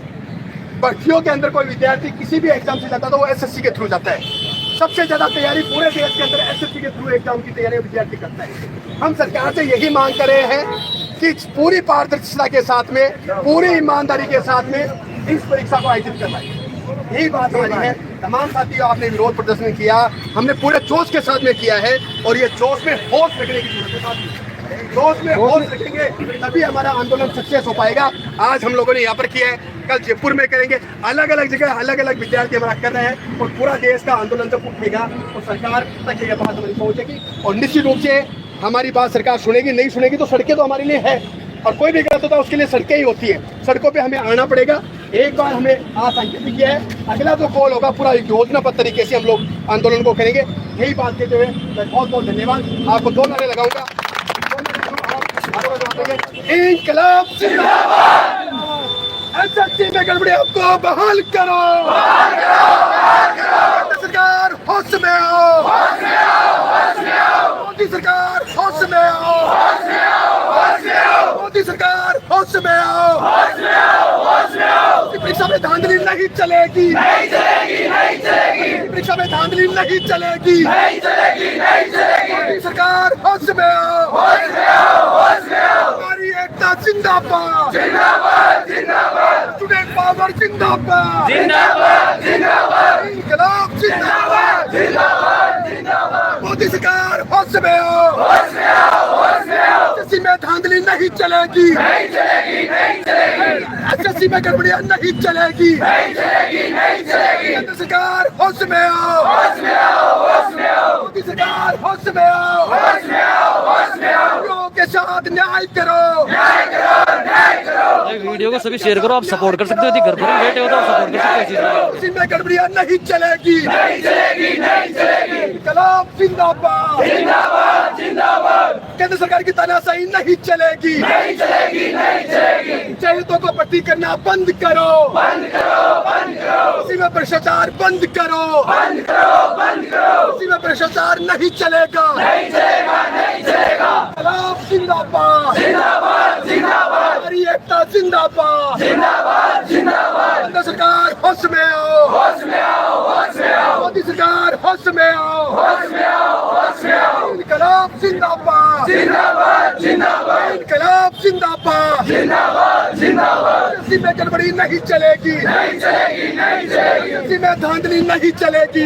भर्तियों के अंदर कोई विद्यार्थी किसी भी एग्जाम से जाता है तो वो एसएससी के थ्रू जाता है। सबसे ज्यादा तैयारी पूरे देश के अंदर एसएससी के थ्रू एग्जाम की तैयारी विद्यार्थी करता है। हम सरकार से यही मांग कर रहे हैं कि पूरी पारदर्शिता के साथ में, पूरी ईमानदारी के साथ में इस परीक्षा को आयोजित करवाएं। यही बात हमारी है। तमाम साथियों, आपने विरोध प्रदर्शन किया, हमने पूरे जोश के साथ में किया है और ये जोश में होश रखने की जरूरत है साथियों। जोश में होश रखेंगे तभी हमारा आंदोलन सक्सेस हो पाएगा। आज हम लोगों ने यहाँ पर किया है, कल जयपुर में करेंगे, अलग अलग जगह अलग अलग विद्यार्थी हमारा कर रहे हैं और पूरा देश का आंदोलन जब उठेगा और सरकार तक ये बात हमारी पहुंचेगी और निश्चित रूप से हमारी बात सरकार सुनेगी। नहीं सुनेगी तो सड़कें तो हमारे लिए है और कोई भी गलत होता है उसके लिए सड़कें ही होती है। सड़कों पे हमें आना पड़ेगा। एक बार हमें आशंकित भी किया है, अगला जो कॉल होगा पूरा योजनाबद्ध तरीके से हम लोग आंदोलन को करेंगे। यही बात कहते हुए मैं बहुत बहुत धन्यवाद आपको। 2 नारे लगाऊंगा। इंकलाब जिंदाबाद, एसएससी में गड़बड़ियों को बहाल करो, सरकार होश में आओ, मोदी सरकार होश में आओ, मोदी सरकार होश में आओ। परीक्षा में धांधली नहीं चलेगी, परीक्षा में धांधली नहीं चलेगी, मोदी सरकार होश में आओ, हमारी एकता जिंदाबाद, स्टूडेंट पावर जिंदाबाद, इंकलाब जिंदाबाद, मोदी सरकार होश में आओ, एसएससी में धांधली नहीं चलेगी, एसएससी में गड़बड़ियां नहीं चलेगी, केंद्र सरकार होश में आओ, मोदी सरकार होश में आओ, के साथ न्याय करो। वीडियो को सभी शेयर करो। आप सपोर्ट कर सकते हो, यदि घर पर बैठे हो तो आप सपोर्ट कर सकते हो। एसएससी में गड़बड़ियां नहीं चलेगी, इंकलाब जिंदाबाद, केंद्र सरकार की तानाशाही नहीं चलेगी, शहीदों को भर्ती करना बंद करो, इसी में भ्रष्टाचार बंद करो, इसी में भ्रष्टाचार नहीं चलेगा, इंकलाब जिंदाबाद, हमारी एकता जिंदाबाद, केंद्र सरकार होश में आओ, मोदी सरकार होश में आओ, इंकलाब जिंदाबाद, इंकलाब जिंदाबाद, एसएससी में गड़बड़ी नहीं चलेगी, एसएससी में धांधली नहीं चलेगी,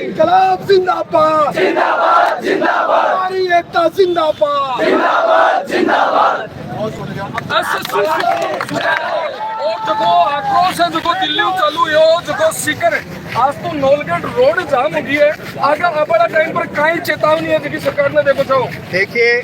इंकलाब जिंदाबाद, हमारी एकता जिंदाबाद, और जो आक्रोश है जो दिल्ली में चालू है, जो सीकर है, आज तो नौलगढ़ रोड जाम हो गई है। आगे बड़ा टाइम पर कहीं चेतावनी है कि सरकार ने देखो चाहो। देखिए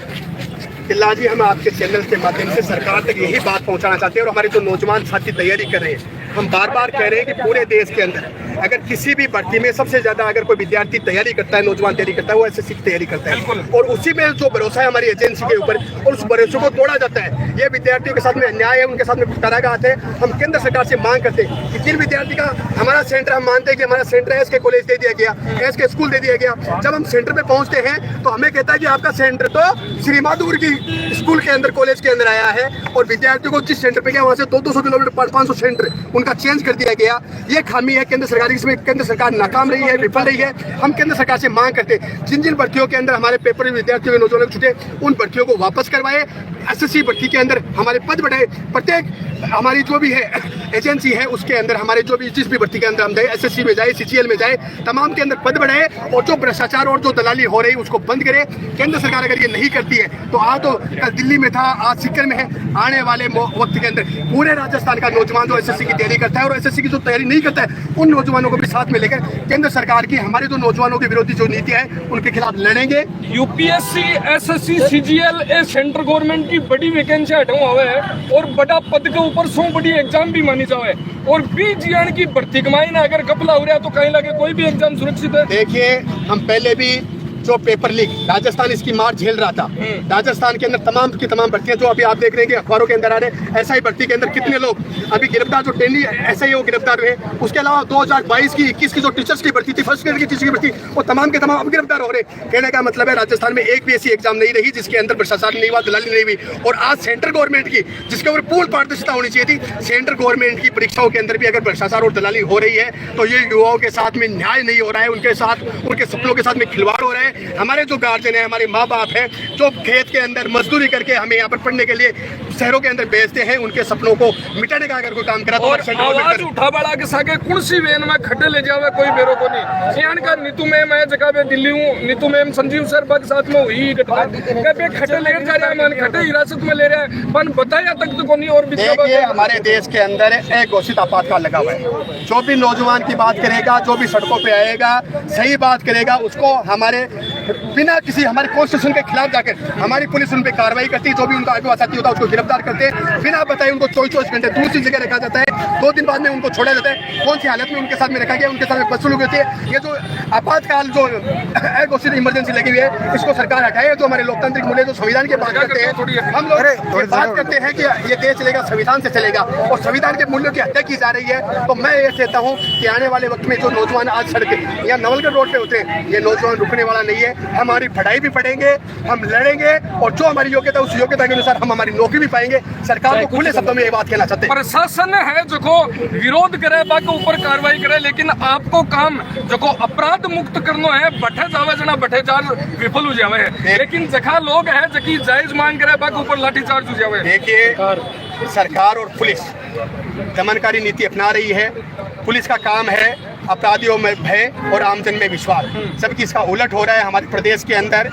तिल्ला जी, हम आपके चैनल के माध्यम से सरकार तक यही बात पहुंचाना चाहते हैं और हमारे जो नौजवान साथी तैयारी कर रहे हैं, हम बार बार कह रहे हैं कि पूरे देश के अंदर अगर किसी भी भर्ती में सबसे ज्यादा अगर कोई विद्यार्थी तैयारी करता है, नौजवान तैयारी करता है, वो एसएससी की तैयारी करता है और उसी में जो भरोसा है हमारी एजेंसी के ऊपर और उस भरोसे को तोड़ा जाता है। ये विद्यार्थियों के साथ में अन्याय है, उनके साथ में कराघात है। हम केंद्र सरकार से मांग करते हैं कि जिन विद्यार्थी का हमारा सेंटर, हम मानते हैं कि हमारा सेंटर एस के कॉलेज दे दिया गया, एस के स्कूल दे दिया गया। जब हम सेंटर पे पहुंचते हैं तो हमें कहता है कि आपका सेंटर तो श्री माधुर की स्कूल के अंदर, कॉलेज के अंदर आया है और विद्यार्थियों को जिस सेंटर पे गया वहां से 200 किलोमीटर 500 सेंटर उनका चेंज कर दिया गया। ये खामी है केंद्र सरकार की, इसमें केंद्र सरकार नाकाम रही है, विफल रही है। हम केंद्र सरकार से मांग करते हैं जिन जिन भर्तियों के अंदर हमारे पेपर विद्यार्थियों के नौजवान छूटे, उन भर्तियों को वापस करवाए। एसएससी भर्ती के अंदर हमारे पद बढ़ाए, प्रत्येक हमारी जो भी है एजेंसी है उसके अंदर हमारे जो भी जिस भी भर्ती के अंदर हम जाए, एसएससी में जाए, सीजीएल में जाए, तमाम के अंदर पद बढ़ाए और जो भ्रष्टाचार और जो दलाली हो रही है उसको बंद करे। केंद्र सरकार अगर ये नहीं करती है तो आज तो कल दिल्ली में था, आज सीकर में है, आने वाले वक्त के अंदर पूरे राजस्थान का नौजवान जो एसएससी की तैयारी करता है और एसएससी की जो तैयारी नहीं करता है, उन नौजवानों को भी साथ में लेकर केंद्र सरकार की हमारे जो नौजवानों के विरोधी जो नीतियां है उनके खिलाफ लड़ेंगे। यूपीएससी, एसएससी, सीजीएल ये सेंट्रल गवर्नमेंट की बड़ी वैकेंसी हटाओ हुआ है और बड़ा पद के ऊपर 100 बड़ी एग्जाम भी मानी जाए और बीजीएन की भर्ती कमाई ना अगर घपला हो रहा तो कहीं लगे कोई भी एग्जाम सुरक्षित है। देखिए हम पहले भी जो पेपर लीक, राजस्थान इसकी मार झेल रहा था। राजस्थान के अंदर तमाम की तमाम भर्तियां जो अभी आप देख रहे हैं कि अखबारों के अंदर आ रहे, एसआई भर्ती के अंदर कितने लोग अभी गिरफ्तार, जो टेली एसआई वो गिरफ्तार हुए। उसके अलावा 2022 की 21 की जो टीचर्स की भर्ती थी, फर्स्ट ग्रेड की टीचर की भर्ती, वो तमाम के तमाम अब गिरफ्तार हो रहे। कहने का मतलब है राजस्थान में एक भी ऐसी एग्जाम नहीं रही जिसके अंदर भ्रष्टाचार नहीं हुआ, दलाली नहीं हुई। और आज सेंट्रल गवर्नमेंट की, जिसके ऊपर पूर्ण पारदर्शिता होनी चाहिए थी, सेंट्रल गवर्नमेंट की परीक्षाओं के अंदर भी अगर भ्रष्टाचार और दलाली हो रही है तो ये युवाओं के साथ में न्याय नहीं हो रहा है, उनके साथ, उनके सपनों के साथ में खिलवाड़ हो रहा है। हमारे जो गार्जियन है, हमारे माँ बाप हैं, जो खेत के अंदर मजदूरी करके हमें यहाँ पर पढ़ने के लिए शहरों के अंदर भेजते हैं, उनके सपनों को मिटाने का अगर कोई काम करा तो और आवाज उठा बड़ा के सागे कुर्सी वेन में खटे ले जावे कोई बेरो को नहीं। यान का नीतू में मैं जगह पे दिल्ली हूँ, नीतू में संजीव सर के साथ में हुई घटना, कभी खटे ले जा रहा है, मान खटे हिरासत में ले रहा है, पर बताया तक तो नहीं। और देखिए हमारे देश के अंदर एक घोषित आपातकाल लगा हुआ है। जो भी नौजवान की बात करेगा, जो भी सड़कों पे आएगा, सही बात करेगा, उसको हमारे बिना किसी हमारे कॉन्स्टिट्यूशन के खिलाफ जाकर हमारी पुलिस उन पर कार्रवाई करती है। जो भी उनका आदिवासी साथी होता है उसको गिरफ्तार करते हैं, बिना बताए उनको 24 घंटे दूसरी जगह रखा जाता है। 2 दिन बाद में उनको छोड़ा जाता है। कौन सी हालत में उनके साथ में रखा गया, उनके साथ में बदसलूकी होती है। ये जो आपातकाल जो घोषित इमरजेंसी लगी हुई है, इसको सरकार हटाए। जो हमारे लोकतांत्रिक मूल्य, जो संविधान की बात करते हैं, हम लोग ये बात करते हैं कि ये देश चलेगा संविधान से चलेगा, और संविधान के मूल्यों की हत्या की जा रही है। तो मैं ये कहता हूँ कि आने वाले वक्त में जो नौजवान आज सड़क या नवलगढ़ रोड पे होते हैं, ये नौजवान रुकने वाला नहीं है। हमारी पढ़ाई भी पढ़ेंगे, हम लड़ेंगे, और जो हमारी योग्यता उस योग्यता के अनुसार हम हमारी नौकरी भी पाएंगे। सरकार को खुले शब्दों में ये बात कहना चाहते हैं, प्रशासन है जो विरोध करे, बाकी ऊपर कार्रवाई करे, लेकिन आपको काम जो अपराध मुक्त करना है, बठे जावे जना बठे चार्ज विफल हो जावे है। लेकिन जखा लोग है जकी जायज मांग करे, बाकी ऊपर लाठीचार्ज हो जावे। देखिए सरकार और पुलिस दमनकारी नीति अपना रही है। पुलिस का काम है अपराधियों में भय और आमजन में विश्वास, जबकि इसका उलट हो रहा है। हमारे प्रदेश के अंदर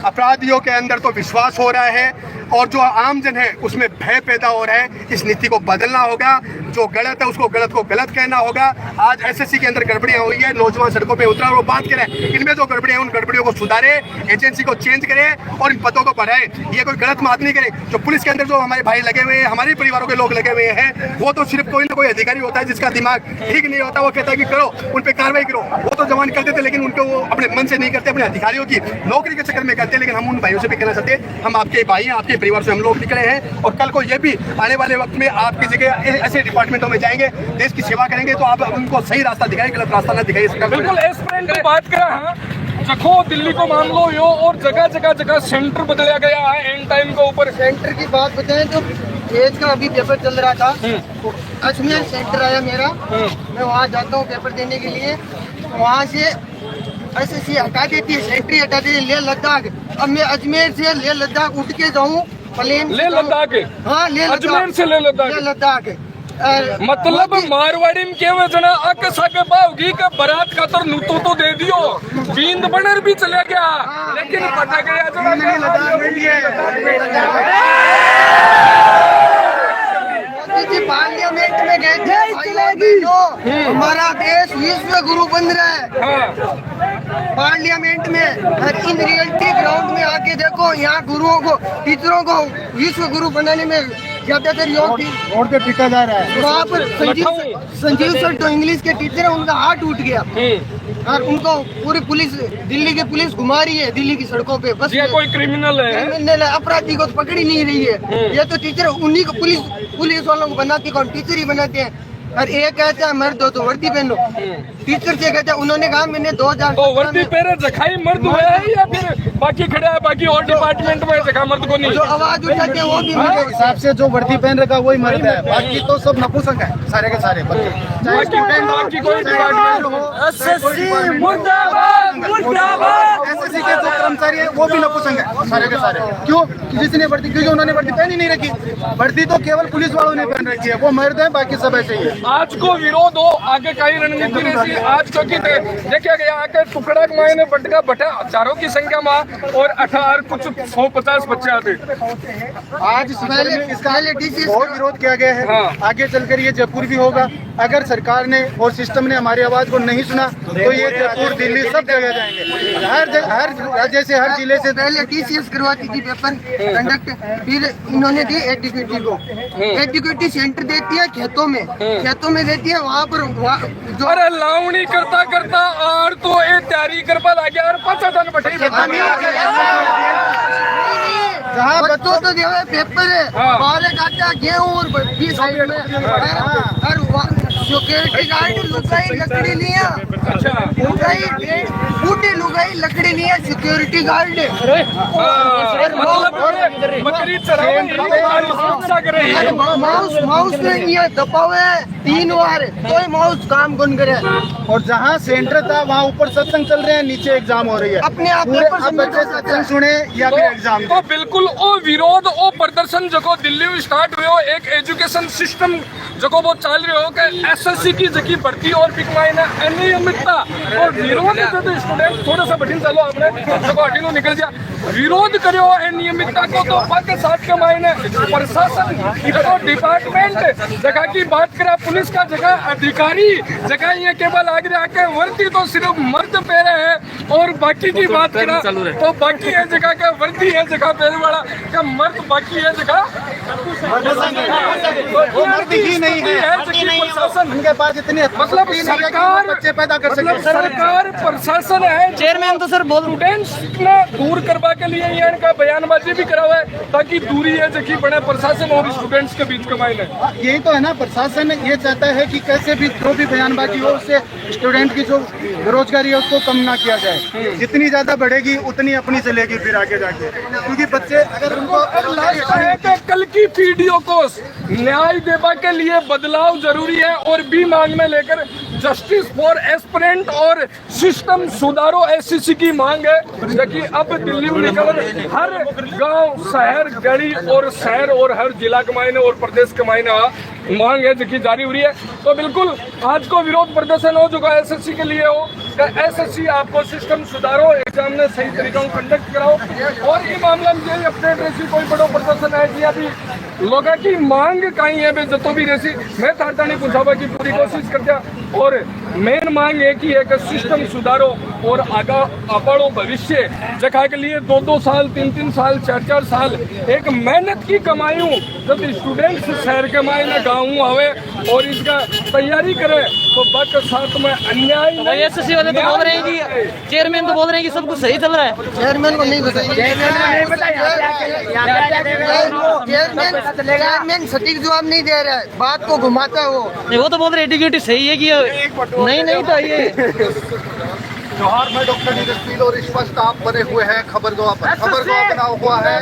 अपराधियों के अंदर तो विश्वास हो रहा है, और जो आमजन है उसमें भय पैदा हो रहा है। इस नीति को बदलना होगा। जो गलत है उसको गलत को गलत कहना होगा। आज एसएससी के अंदर गड़बड़ियां हुई है, नौजवान सड़कों पे उतरा और वो बात करें, इनमें जो गड़बड़ियां उन गड़बड़ियों को सुधारे, एजेंसी को चेंज करे और इन पदों को बढ़ाए। ये कोई गलत बात नहीं करे। जो पुलिस के अंदर जो हमारे भाई लगे हुए हैं, हमारे परिवारों के लोग लगे हुए हैं, वो तो सिर्फ कोई ना कोई अधिकारी होता है जिसका दिमाग ठीक नहीं होता। वो कहता है कि करो, उन पर कार्रवाई करो। वो तो जवान करते थे, लेकिन उनको वो अपने मन से नहीं करते, अपने अधिकारियों की नौकरी के चक्कर में करते। लेकिन हम उन भाइयों से भी कहना चाहते हैं, हम आपके भाई हैं, आपके परिवार से हम लोग निकले हैं, और कल को ये भी आने वाले वक्त में आपकी जगह ऐसे डिपार्टमेंटों में जाएंगे, देश की सेवा करेंगे, तो आप उनको सही रास्ता दिखाएं, गलत रास्ता ना दिखाइए। बिल्कुल एस्पिरेंट की बात करें, हाँ जखो दिल्ली को मान लो यो, और जगह जगह जगह सेंटर बदला गया है एंड टाइम के ऊपर। सेंटर की बात बताएं तो एज का अभी पेपर चल रहा था, अजमेर सेंटर आया मेरा, मैं वहाँ जाता हूँ पेपर देने के लिए। वहाँ से एसएससी हटा देती है, सेंट्री हटा देती है, लेह लद्दाख। अब मैं अजमेर से लेह लद्दाख उठ के जाऊँ प्लेन, ले लद्दाख, हाँ लेह अजमेर से ले लद्दाख। मतलब मारवाड़ी में केवे जना आके साके बावगी का बारात का तो नूतो तो दे दियो, बींद बनर भी चले गया, लेकिन पता गया पार्लियामेंट में गए थे। हमारा देश विश्व गुरु बन रहा है। पार्लियामेंट में इन रियलिटी ग्राउंड में आके देखो, यहाँ गुरुओं को, टीचरों को विश्व गुरु बनाने में ज्यादातर योग रोड पे पीटा जा रहा है। वहाँ पर संजीव सर तो इंग्लिश के टीचर है, उनका हाथ टूट गया, और उनको पूरी पुलिस, दिल्ली की पुलिस घुमा रही है दिल्ली की सड़कों पे। बस ये कोई क्रिमिनल है, अपराधी को तो पकड़ी नहीं रही है। ये तो टीचर उन्हीं को पुलिस वालों को बनाती, कौन टीचर ही बनाते हैं। और एक कहता है मर्द हो तो वर्दी पहनो, टीचर से कहता है, उन्होंने कहा मैंने 2000 तो वर्दी पहने जखाई मर्द हुआ है, या फिर बाकी खड़ा है, बाकी और डिपार्टमेंट में जगह मर्द को नहीं। जो आवाज उठाते हैं वो भी मेरे हिसाब से जो वर्दी पहन रखा वही मर्द है, बाकी तो सब नपुंसक है, सारे के सारे बच्चे। बाकी कोई डिपार्टमेंट हो, एसएससी मुर्दाबाद, मुर्दाबाद। एसएससी के जो कर्मचारी है वो भी नपुंसक है, सारे के सारे। क्यों? जिसने वर्दी, क्योंकि उन्होंने वर्दी पहनी नहीं रखी। वर्दी तो केवल पुलिस वालों ने पहन रखी है, वो मर्द है, बाकी सब ऐसे ही है। आज को विरोध हो, आगे कई रणनीति रहती। आज क्योंकि देखा गया आके टुकड़ा के मायने बटका बटा हजारों की संख्या में, और 18 कुछ 150 बच्चे आते। आज इसका बहुत विरोध किया गया है। हाँ। आगे चलकर ये जयपुर भी होगा। अगर सरकार ने और सिस्टम ने हमारी आवाज को नहीं सुना तो ये जयपुर, दिल्ली सब जगह जाएंगे। हर राज्य से, हर जिले से। पहले टीसीएस करवाती थी पेपर कंडक्ट, फिर इन्होंने दी एडुकेटी को। एडुकेटी सेंटर देती है खेतों में देती है, वहाँ पर जो अरे लाऊं छावनी करता करता और तो ये तैयारी करवा लग गया और 5 दिन बैठे जहाँ बच्चों तो जो है पेपर है हाँ। बारह काटा गेहूँ और बी साइड में और सिक्योरिटी गार्ड लुगाई लकड़ी लिया अच्छा लुगाई बूटी लुगाई लकड़ी लिया सिक्योरिटी गार्ड मतलब बकरी चरावे माउस माउस ने ये दबावे 3 बार कोई माउस काम कौन करे और जहाँ सेंटर था वहाँ ऊपर सत्संग चल रहे हैं, नीचे एग्जाम हो रही है। अपने आप पूरे पेपर अब बच्चे सत्संग सुने या फिर एग्जाम तो बिल्कुल ओ विरोध ओ प्रदर्शन जो दिल्ली में स्टार्ट हुए हो एक एजुकेशन सिस्टम जो वो चल रहे हो कि एसएससी की जगह भर्ती और बिकवाइन अनियमितता और विरोध जो स्टूडेंट थोड़ा सा बठिन चलो आपने जो हटिनो निकल जा विरोध करो अनियमितता को तो पद साथ के मायने प्रशासन जो डिपार्टमेंट जगह की बात करा पुलिस का जगह अधिकारी जगह ये केवल आगे आके वर्दी तो सिर्फ मर्द पहरे है और बाकी की बात करा तो बाकी है जगह का वर्दी है जगह पहले वाला का मर्द बाकी है जगह वो मर्द ही नहीं है, प्रशासन उनके पास इतनी मतलब सरकार बच्चे पैदा कर मतलब सके। सरकार प्रशासन है चेयरमैन तो सर बोल स्टूडेंट्स को दूर करवा के लिए ये इनका बयानबाजी भी करा हुआ है ताकि दूरी है जबकि बड़े प्रशासन और स्टूडेंट्स के बीच का मायने यही तो है ना, प्रशासन ये चाहता है कि कैसे भी जो भी बयानबाजी हो उससे स्टूडेंट की जो बेरोजगारी है उसको कम ना किया जाए। जितनी ज्यादा बढ़ेगी उतनी अपनी चलेगी फिर आगे जाके, क्योंकि बच्चे अगर उनको कल की पीढ़ियों को न्याय देवा के लिए बदलाव जरूरी है और भी मांग में लेकर जस्टिस फॉर एस्पिरेंट और सिस्टम सुधारो एससीसी की मांग है जबकि अब दिल्ली में निकल हर गांव शहर गली और शहर और हर जिला के मायने और प्रदेश के मायने मांग है जो जारी हो रही है। तो बिल्कुल आज को विरोध प्रदर्शन हो जो एसएससी के लिए हो एसएससी आपको सिस्टम सुधारो एग्जाम ने सही तरीका से कंडक्ट कराओ और ये मामला में ये अपडेट ऐसी कोई बड़ो प्रदर्शन है कि अभी लोगों की मांग कहीं है बे जतो भी रेसी मैं थारता नहीं पूछावा की पूरी कोशिश करता और मेन मांग एक ही है कि सिस्टम सुधारो और आगा अपड़ो भविष्य जगह के लिए 2-2 साल 3-3 साल 4-4 साल एक मेहनत की कमाई हूँ जब स्टूडेंट्स शहर के मायने गाँव आवे और इसका तैयारी करे तो बक साथ में अन्याय एसएससी वाले तो बोल रहे हैं कि चेयरमैन तो बोल रहे हैं कि सब कुछ सही चल रहा है। चेयरमैन को नहीं चेयरमैन सटीक जवाब नहीं दे रहा है, बात को घुमाता है वो। नहीं वो तो बोल रहे एडुकेटिव सही है कि नहीं था ये जोहार में डॉक्टर नीरज पील और इस वक्त आप बने हुए हैं खबरगाह पर। खबरगाह बना हुआ है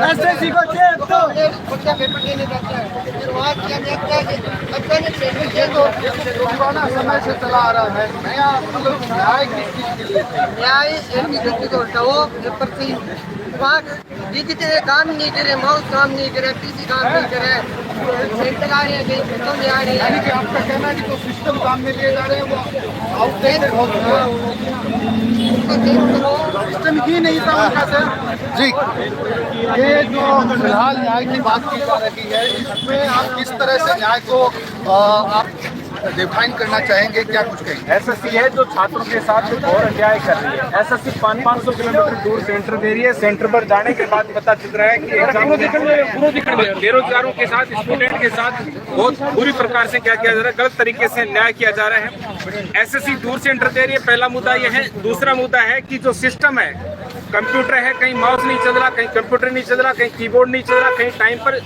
एसएससी को चेप दो बच्चा पेपर देने जाता है फिर वहाँ क्या बच्चा ने पेपर दे दो पुराना समय से चला आ रहा है नया मतलब न्याय किस चीज के लिए न्याय इनकी गलती को हटाओ पेपर से वहाँ डिजिटल काम नहीं करे माउस काम नहीं करे पीसी काम नहीं करे सेंटर आ रहे हैं कहीं खत्म नहीं आ रही है यानी कि आपका कहना है कि जो सिस्टम काम में लिए जा रहे हैं वो आउटडेटेड हो चुका है, सिस्टम ही नहीं था उनका सर जी। ये जो फिलहाल न्याय की बात की जा रही है इसमें आप किस तरह से न्याय को आप डिफाइन करना चाहेंगे, क्या कुछ कहेंगे? एसएससी है जो छात्रों के साथ और अन्याय कर रही है। एसएससी 500 किलोमीटर दूर सेंटर दे रही है। सेंटर पर जाने के बाद पता चल रहा है कि एग्जाम बेरोजगारों के साथ स्टूडेंट के साथ बहुत बुरी प्रकार से क्या किया जा रहा है, गलत तरीके से न्याय किया जा रहा है। एसएससी दूर सेंटर दे रही है, पहला मुद्दा यह है। दूसरा मुद्दा है कि जो सिस्टम है कंप्यूटर है, कहीं माउस नहीं चल रहा, कहीं कंप्यूटर नहीं चल रहा, कहीं कीबोर्ड नहीं चल रहा, कहीं टाइम पर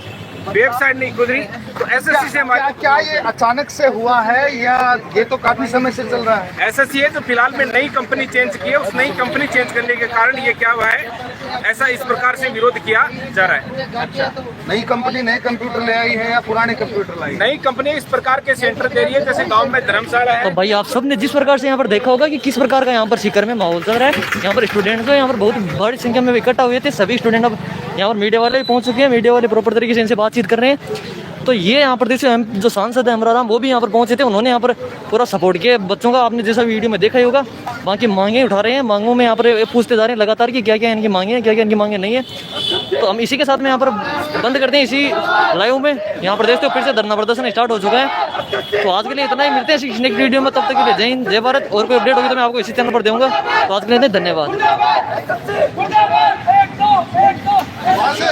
वेबसाइट नहीं गुजरी। तो एसएससी से क्या ये अचानक से हुआ है या ये तो काफी समय से चल रहा है? एसएससी है जो फिलहाल में नई कंपनी चेंज की है, उस नई कंपनी चेंज करने के कारण ये क्या हुआ है, ऐसा इस प्रकार से विरोध किया जा रहा है। नई कंपनी नए कंप्यूटर ले आई है या पुराने कंप्यूटर लाई? नई कंपनी इस प्रकार के सेंटर दे रही है, जैसे गांव में धर्मशाला है। तो भाई आप सबने जिस प्रकार से यहाँ पर देखा होगा कि किस प्रकार का यहाँ पर सीकर में माहौल चल रहा है। यहाँ पर स्टूडेंट्स को यहाँ पर बहुत बड़ी संख्या में इकट्ठा हुए थे। सभी स्टूडेंट अब यहाँ पर मीडिया वाले भी पहुँच चुके हैं। मीडिया वाले प्रॉपर तरीके से इनसे बातचीत कर रहे हैं तो ये यहाँ पर देखिए जो सांसद है अमराराम वो भी यहाँ पर पहुंचे थे, उन्होंने यहाँ पर पूरा सपोर्ट किया बच्चों का। आपने जैसा वीडियो में देखा ही होगा, बाकी मांगे उठा रहे हैं, मांगों में यहाँ पर पूछते जा रहे हैं लगातार कि क्या क्या इनकी मांगे हैं, क्या क्या इनकी मांगे नहीं है। तो हम इसी के साथ में यहाँ पर बंद करते हैं इसी लाइव में। यहाँ पर देखते हो फिर से धरना प्रदर्शन स्टार्ट हो चुका है। तो आज के लिए इतना ही, मिलते हैं इसी नेक्स्ट वीडियो में, तब तक के लिए जय हिंद जय भारत। और कोई अपडेट होगी तो मैं आपको इसी चैनल पर दूंगा। तो आज के लिए धन्यवाद। वहाँ से